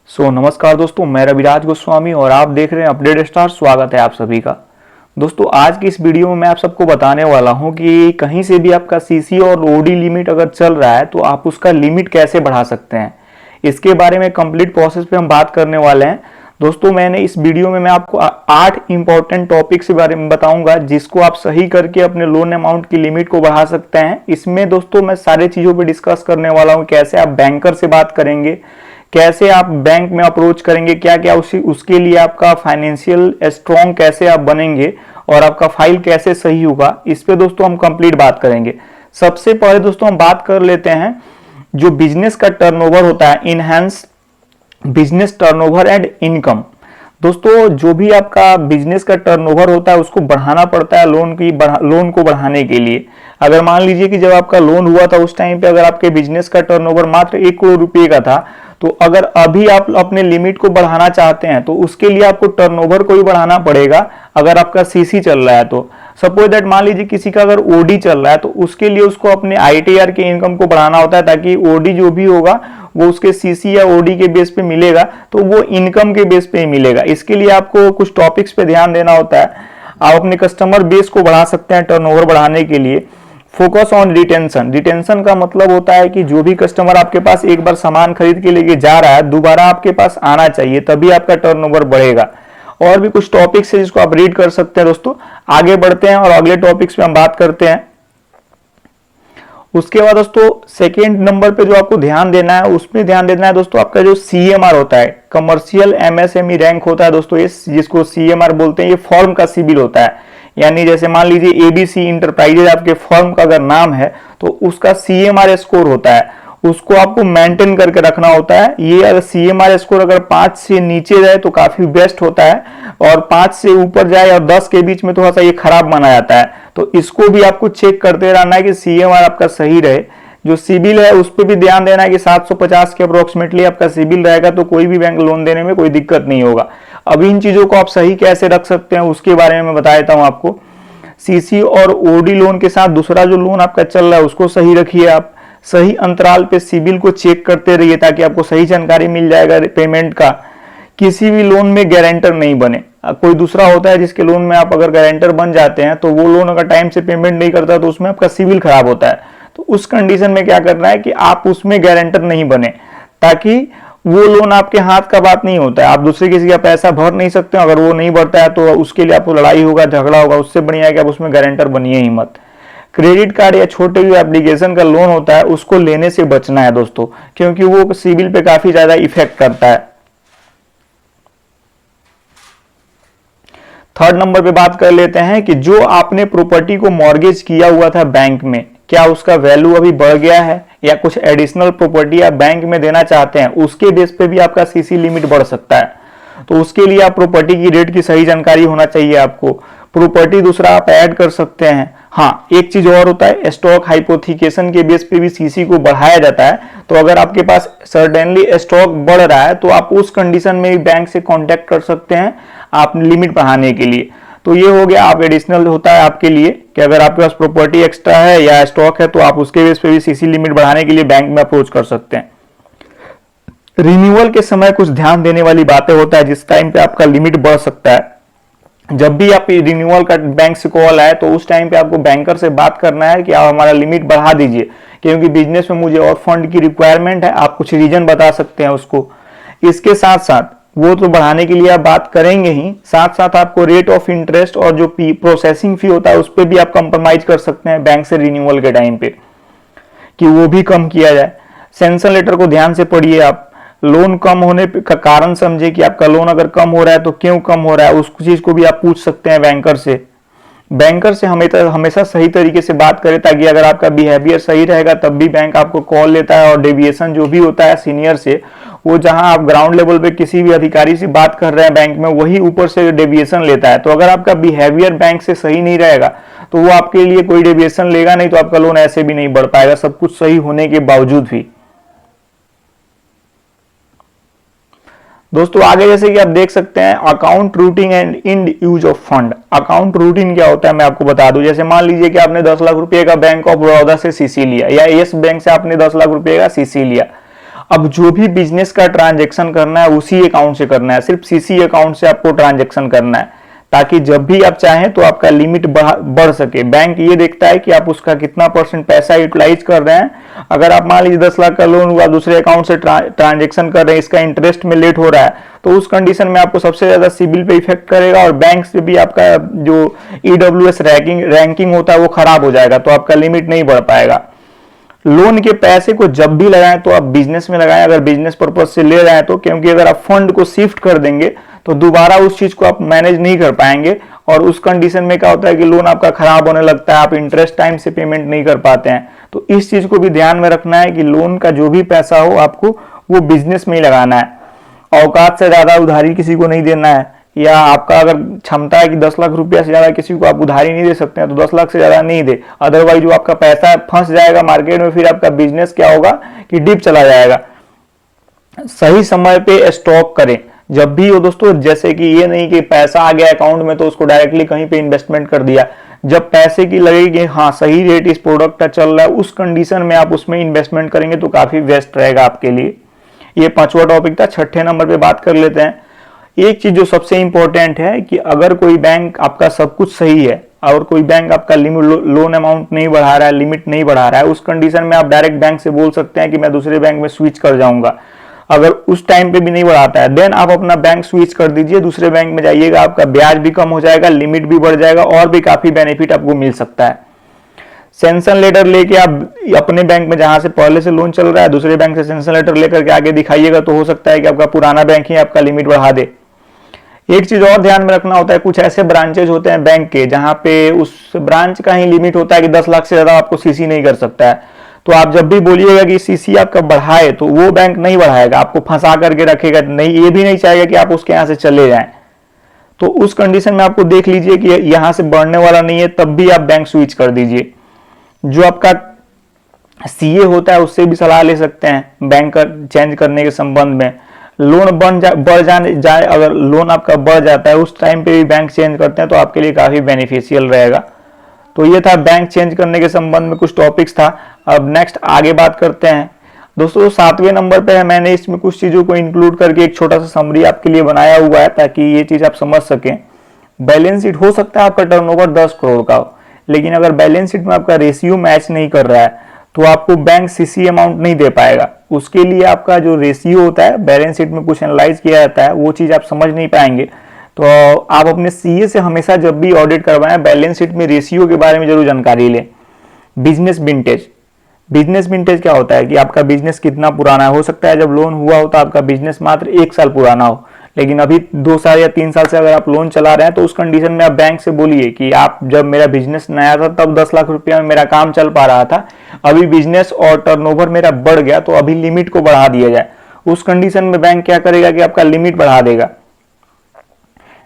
नमस्कार दोस्तों, मैं रविराज गोस्वामी और आप देख रहे हैं अपडेट स्टार। स्वागत है आप सभी का। दोस्तों, आज की इस वीडियो में मैं आप सबको बताने वाला हूं कि कहीं से भी आपका सीसी और ओडी लिमिट अगर चल रहा है तो आप उसका लिमिट कैसे बढ़ा सकते हैं, इसके बारे में कंप्लीट प्रोसेस पे हम बात करने वाले हैं। दोस्तों, मैंने इस वीडियो में मैं आपको 8 इंपॉर्टेंट टॉपिक्स के बारे में बताऊंगा जिसको आप सही करके अपने लोन अमाउंट की लिमिट को बढ़ा सकते हैं। इसमें दोस्तों मैं सारी चीज़ों पे डिस्कस करने वाला हूं, कैसे आप बैंकर से बात करेंगे, कैसे आप बैंक में अप्रोच करेंगे, क्या क्या उसके लिए आपका फाइनेंशियल स्ट्रॉन्ग कैसे आप बनेंगे और आपका फाइल कैसे सही होगा, इस पे दोस्तों हम कंप्लीट बात करेंगे। सबसे पहले दोस्तों हम बात कर लेते हैं जो बिजनेस का टर्नओवर होता है, enhance business turnover and income. दोस्तों, जो भी आपका बिजनेस का टर्नओवर होता है उसको बढ़ाना पड़ता है लोन को बढ़ाने के लिए। अगर मान लीजिए कि जब आपका लोन हुआ था उस टाइम पे अगर आपके बिजनेस का टर्नओवर मात्र 1 करोड़ रुपए का था, तो अगर अभी आप अपने लिमिट को बढ़ाना चाहते हैं तो उसके लिए आपको टर्नओवर को ही बढ़ाना पड़ेगा। अगर आपका सीसी चल रहा है तो सपोज दैट मान लीजिए किसी का अगर ओडी चल रहा है तो उसके लिए उसको अपने आईटीआर के इनकम को बढ़ाना होता है, ताकि ओडी जो भी होगा वो उसके सीसी या ओडी के बेस पे मिलेगा तो वो इनकम के बेस पे ही मिलेगा। इसके लिए आपको कुछ टॉपिक्स पे ध्यान देना होता है। आप अपने कस्टमर बेस को बढ़ा सकते हैं टर्नओवर बढ़ाने के लिए। Focus on retention. रिटेंशन का मतलब होता है कि जो भी कस्टमर आपके पास एक बार सामान खरीद के लेके जा रहा है दोबारा आपके पास आना चाहिए, तभी आपका टर्नओवर बढ़ेगा। और भी कुछ टॉपिक्स है जिसको आप रीड कर सकते हैं। दोस्तों, आगे बढ़ते हैं और अगले टॉपिक्स पे हम बात करते हैं। उसके बाद दोस्तों सेकेंड नंबर पे जो आपको ध्यान देना है उसमें ध्यान देना है दोस्तों आपका जो सीएमआर होता है, कमर्शियल एमएसएमई रैंक होता है दोस्तों, इस जिसको सीएमआर बोलते हैं, ये फॉर्म का सिबिल होता है। यानी जैसे मान लीजिए एबीसी इंटरप्राइजेज आपके फर्म का अगर नाम है तो उसका सीएमआर स्कोर होता है, उसको आपको मेंटेन करके रखना होता है। ये अगर सीएमआर स्कोर अगर 5 से नीचे जाए तो काफी बेस्ट होता है, और 5 से ऊपर जाए और 10 के बीच में थोड़ा सा ये खराब माना जाता है। तो इसको भी आपको चेक करते रहना है कि सीएमआर आपका सही रहे। जो सिबिल है उस पर भी ध्यान देना है कि 750 के अप्रोक्सीमेटली आपका सिबिल रहेगा तो कोई भी बैंक लोन देने में कोई दिक्कत नहीं होगा। अब इन चीजों को आप सही कैसे रख सकते हैं उसके बारे में मैं बता देता हूं आपको। सीसी और ओडी लोन के साथ दूसरा जो लोन आपका चल रहा है उसको सही रखिए। आप सही अंतराल पे सिबिल को चेक करते रहिए ताकि आपको सही जानकारी मिल जाएगा पेमेंट का। किसी भी लोन में गारंटर नहीं बने। कोई दूसरा होता है जिसके लोन में आप अगर गारंटर बन जाते हैं तो वो लोन अगर टाइम से पेमेंट नहीं करता तो उसमें आपका सिबिल खराब होता है। तो उस कंडीशन में क्या करना है कि आप उसमें गारंटर नहीं बने, ताकि वो लोन आपके हाथ का बात नहीं होता है। आप दूसरे किसी का पैसा भर नहीं सकते, अगर वो नहीं भरता है तो उसके लिए आपको लड़ाई होगा, झगड़ा होगा। उससे बढ़िया है कि आप उसमें गारंटर बनिए ही मत। क्रेडिट कार्ड या छोटे भी एप्लीकेशन का लोन होता है उसको लेने से बचना है दोस्तों, क्योंकि वो सिबिल पे काफी ज्यादा इफेक्ट करता है। थर्ड नंबर पे बात कर लेते हैं कि जो आपने प्रॉपर्टी को मॉर्गेज किया हुआ था बैंक में, क्या उसका वैल्यू अभी बढ़ गया है या कुछ एडिशनल प्रॉपर्टी आप बैंक में देना चाहते हैं, उसके बेस पे भी आपका सीसी लिमिट बढ़ सकता है। तो उसके लिए आप प्रॉपर्टी की रेट की सही जानकारी होना चाहिए आपको। प्रॉपर्टी दूसरा आप ऐड कर सकते हैं। हाँ, एक चीज और होता है, स्टॉक हाइपोथिकेशन के बेस पे भी सीसी को बढ़ाया जाता है। तो अगर आपके पास सर्टेनली स्टॉक बढ़ रहा है तो आप उस कंडीशन में भी बैंक से कांटेक्ट कर सकते हैं आप लिमिट बढ़ाने के लिए। तो ये हो गया, आप एडिशनल होता है आपके लिए कि अगर आपके पास प्रॉपर्टी एक्स्ट्रा है या स्टॉक है तो आप उसके बेस पे भी सीसी लिमिट बढ़ाने के लिए बैंक में अप्रोच कर सकते हैं। रिन्यूअल के समय कुछ ध्यान देने वाली बातें होता है जिस टाइम पे आपका लिमिट बढ़ सकता है। जब भी आप रिन्यूअल का बैंक से कॉल आए तो उस टाइम पे आपको बैंकर से बात करना है कि आप हमारा लिमिट बढ़ा दीजिए, क्योंकि बिजनेस में मुझे और फंड की रिक्वायरमेंट है। आप कुछ रीजन बता सकते हैं उसको। इसके साथ साथ वो तो बढ़ाने के लिए आप बात करेंगे ही, साथ साथ आपको रेट ऑफ इंटरेस्ट और जो प्रोसेसिंग फी होता है उस पर भी आप कंप्रोमाइज कर सकते हैं बैंक से रिन्यूअल के टाइम पे, कि वो भी कम किया जाए। सैंक्शन लेटर को ध्यान से पढ़िए आप। लोन कम होने का कारण समझे कि आपका लोन अगर कम हो रहा है तो क्यों कम हो रहा है, उस चीज को भी आप पूछ सकते हैं बैंकर से। बैंकर से हमेशा सही तरीके से बात करें, ताकि अगर आपका बिहेवियर सही रहेगा तब भी बैंक आपको कॉल लेता है। और डेविएशन जो भी होता है सीनियर से, वो जहां आप ग्राउंड लेवल पे किसी भी अधिकारी से बात कर रहे हैं बैंक में, वही ऊपर से डेविएशन लेता है। तो अगर आपका बिहेवियर बैंक से सही नहीं रहेगा तो वो आपके लिए कोई डेविएशन लेगा नहीं, तो आपका लोन ऐसे भी नहीं बढ़ पाएगा, सब कुछ सही होने के बावजूद भी। दोस्तों, आगे जैसे कि आप देख सकते हैं account routing and in use of fund. Account routine क्या होता है मैं आपको बता दूं। जैसे मान लीजिए कि आपने 10 लाख रुपए का बैंक ऑफ बड़ौदा से सीसी लिया, या यस बैंक से आपने 10 लाख रुपए का सीसी लिया। अब जो भी बिजनेस का ट्रांजैक्शन करना है उसी अकाउंट से करना है, सिर्फ सीसी अकाउंट से आपको ट्रांजैक्शन करना है, ताकि जब भी आप चाहें तो आपका लिमिट बढ़ सके। बैंक ये देखता है कि आप उसका कितना % पैसा यूटिलाइज कर रहे हैं। अगर आप मान लीजिए 10 लाख का लोन हुआ, दूसरे अकाउंट से ट्रांजैक्शन कर रहे हैं, इसका इंटरेस्ट में लेट हो रहा है, तो उस कंडीशन में आपको सबसे ज्यादा सिबिल पे इफेक्ट करेगा और बैंक से भी आपका जो ईडब्ल्यूएस रैंकिंग होता है वो खराब हो जाएगा, तो आपका लिमिट नहीं बढ़ पाएगा। लोन के पैसे को जब भी लगाएं तो आप बिजनेस में लगाएं, अगर बिजनेस पर्पज से ले रहे हैं तो, क्योंकि अगर आप फंड को शिफ्ट कर देंगे तो दोबारा उस चीज को आप मैनेज नहीं कर पाएंगे, और उस कंडीशन में क्या होता है कि लोन आपका खराब होने लगता है, आप इंटरेस्ट टाइम से पेमेंट नहीं कर पाते हैं। तो इस चीज को भी ध्यान में रखना है कि लोन का जो भी पैसा हो आपको वो बिजनेस में ही लगाना है। औकात से ज्यादा उधारी किसी को नहीं देना है, या आपका अगर क्षमता है कि 10 लाख रुपया से ज्यादा किसी को आप उधारी नहीं दे सकते हैं तो 10 लाख से ज्यादा नहीं दे, अदरवाइज जो आपका पैसा फंस जाएगा मार्केट में, फिर आपका बिजनेस क्या होगा कि डिप चला जाएगा। सही समय पे स्टॉक करें जब भी हो दोस्तों, जैसे कि ये नहीं कि पैसा आ गया अकाउंट में तो उसको डायरेक्टली कहीं पे इन्वेस्टमेंट कर दिया। जब पैसे की लगेगी कि हाँ सही रेट इस प्रोडक्ट का चल रहा है, उस कंडीशन में आप उसमें इन्वेस्टमेंट करेंगे तो काफी बेस्ट रहेगा आपके लिए। ये 5वां टॉपिक था। 6ठे नंबर पे बात कर लेते हैं। एक चीज जो सबसे इंपॉर्टेंट है कि अगर कोई बैंक आपका सब कुछ सही है और कोई बैंक आपका लोन अमाउंट नहीं बढ़ा रहा है, लिमिट नहीं बढ़ा रहा है, उस कंडीशन में आप डायरेक्ट बैंक से बोल सकते हैं कि मैं दूसरे बैंक में स्विच कर जाऊंगा। अगर उस टाइम पे भी नहीं बढ़ाता है देन आप अपना बैंक स्विच कर दीजिए, दूसरे बैंक में जाइएगा, आपका ब्याज भी कम हो जाएगा, लिमिट भी बढ़ जाएगा और भी काफी बेनिफिट आपको मिल सकता है। सेंशन लेटर लेके आप अपने बैंक में जहां से पहले से लोन चल रहा है दूसरे बैंक से सेंशन लेटर लेकर के आगे दिखाइएगा, तो हो सकता है कि आपका पुराना बैंक ही आपका लिमिट बढ़ा दे। एक चीज और ध्यान में रखना होता है, कुछ ऐसे ब्रांचेज होते हैं बैंक के जहां पे उस ब्रांच का ही लिमिट होता है कि 10 लाख से ज्यादा आपको सीसी नहीं कर सकता है। तो आप जब भी बोलिएगा कि सीसी आपका बढ़ाए तो वो बैंक नहीं बढ़ाएगा, आपको फंसा करके रखेगा, नहीं ये भी नहीं चाहेगा कि आप उसके यहाँ से चले जाएं। तो उस कंडीशन में आपको देख लीजिए कि यहां से बढ़ने वाला नहीं है, तब भी आप बैंक स्विच कर दीजिए। जो आपका सीए होता है उससे भी सलाह ले सकते हैं बैंक चेंज करने के संबंध में। लोन बढ़ जाए, अगर लोन आपका बढ़ जाता है उस टाइम पे भी बैंक चेंज करते हैं तो आपके लिए काफी बेनिफिशियल रहेगा। तो ये था बैंक चेंज करने के संबंध में कुछ टॉपिक्स था। अब नेक्स्ट आगे बात करते हैं दोस्तों। 7वें नंबर पे है, मैंने इसमें कुछ चीजों को इंक्लूड करके एक छोटा सा समरी आपके लिए बनाया हुआ है ताकि ये चीज आप समझ सकें। बैलेंस शीट हो सकता है आपका टर्नओवर 10 करोड़ का हो, लेकिन अगर बैलेंस शीट में आपका रेशियो मैच नहीं कर रहा है तो आपको बैंक सीसी अमाउंट नहीं दे पाएगा। उसके लिए आपका जो रेशियो होता है बैलेंस शीट में कुछ एनालाइज किया जाता है, वो चीज आप समझ नहीं पाएंगे। तो आप अपने सीए से हमेशा जब भी ऑडिट करवाएं बैलेंस शीट में रेशियो के बारे में जरूर जानकारी लें। बिजनेस विंटेज, बिजनेस विंटेज क्या होता है कि आपका बिजनेस कितना पुराना है। हो सकता है जब लोन हुआ हो तो आपका बिजनेस मात्र 1 साल पुराना हो, लेकिन अभी 2 साल या 3 साल से अगर आप लोन चला रहे हैं तो उस कंडीशन में आप बैंक से बोलिए कि आप जब मेरा बिजनेस नया था तब 10 लाख रुपया में मेरा काम चल पा रहा था, अभी बिजनेस और टर्नओवर मेरा बढ़ गया तो अभी लिमिट को बढ़ा दिया जाए। उस कंडीशन में बैंक क्या करेगा कि आपका लिमिट बढ़ा देगा।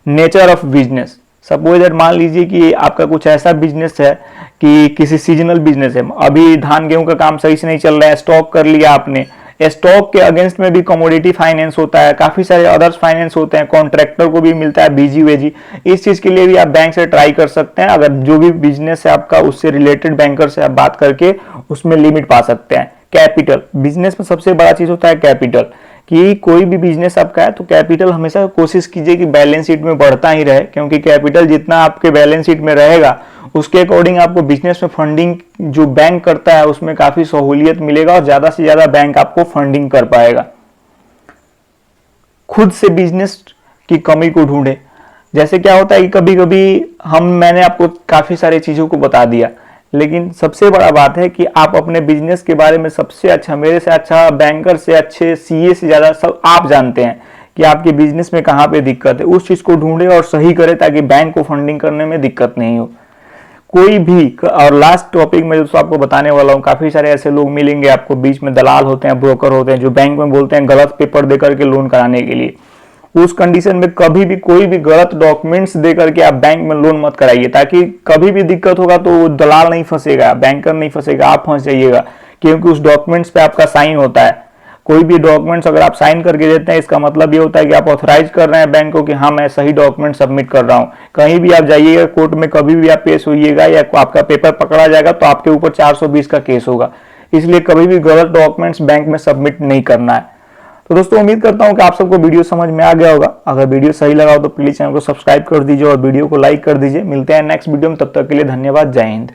Nature of business, suppose that मान लीजिए कि आपका कुछ ऐसा बिजनेस है कि किसी सीजनल बिजनेस है, अभी धान गेहूं का काम सही से नहीं चल रहा है, स्टॉक कर लिया आपने, स्टॉक के अगेंस्ट में भी कमोडिटी फाइनेंस होता है, काफी सारे अदर्स फाइनेंस होते हैं, कॉन्ट्रैक्टर को भी मिलता है बीजी वेजी। इस चीज के लिए भी आप बैंक से ट्राई कर सकते हैं। अगर जो भी बिजनेस है आपका उससे रिलेटेड बैंकर से आप बात करके उसमें लिमिट पा सकते हैं। कैपिटल, बिजनेस में सबसे बड़ा चीज होता है कैपिटल, कि कोई भी बिजनेस आपका है तो कैपिटल हमेशा कोशिश कीजिए कि बैलेंस शीट में बढ़ता ही रहे, क्योंकि कैपिटल जितना आपके बैलेंस शीट में रहेगा उसके अकॉर्डिंग आपको बिजनेस में फंडिंग जो बैंक करता है उसमें काफी सहूलियत मिलेगा और ज्यादा से ज्यादा बैंक आपको फंडिंग कर पाएगा। खुद से बिजनेस की कमी को ढूंढे। जैसे क्या होता है कि कभी कभी मैंने आपको काफी सारी चीजों को बता दिया, लेकिन सबसे बड़ा बात है कि आप अपने बिजनेस के बारे में सबसे अच्छा, मेरे से अच्छा, बैंकर से अच्छे, सीए से ज्यादा सब आप जानते हैं कि आपके बिजनेस में कहाँ पे दिक्कत है। उस चीज को ढूंढे और सही करें ताकि बैंक को फंडिंग करने में दिक्कत नहीं हो कोई भी। और लास्ट टॉपिक में जो आपको बताने वाला हूँ, काफी सारे ऐसे लोग मिलेंगे आपको, बीच में दलाल होते हैं, ब्रोकर होते हैं, जो बैंक में बोलते हैं गलत पेपर दे करके लोन कराने के लिए। उस कंडीशन में कभी भी कोई भी गलत डॉक्यूमेंट्स दे करके आप बैंक में लोन मत कराइए, ताकि कभी भी दिक्कत होगा तो दलाल नहीं फंसेगा, बैंकर नहीं फंसेगा, आप फंस जाइएगा, क्योंकि उस डॉक्यूमेंट्स पे आपका साइन होता है। कोई भी डॉक्यूमेंट्स अगर आप साइन करके देते हैं इसका मतलब ये होता है कि आप ऑथराइज कर रहे हैं बैंक को कि हाँ मैं सही डॉक्यूमेंट सबमिट कर रहा हूँ। कहीं भी आप जाइएगा कोर्ट में, कभी भी आप पेश होइएगा या आपका पेपर पकड़ा जाएगा तो आपके ऊपर 420 का केस होगा। इसलिए कभी भी गलत डॉक्यूमेंट्स बैंक में सबमिट नहीं करना है। तो दोस्तों उम्मीद करता हूं कि आप सबको वीडियो समझ में आ गया होगा। अगर वीडियो सही लगा हो तो प्लीज चैनल को सब्सक्राइब कर दीजिए और वीडियो को लाइक कर दीजिए। मिलते हैं नेक्स्ट वीडियो में, तब तक के लिए धन्यवाद। जय हिंद।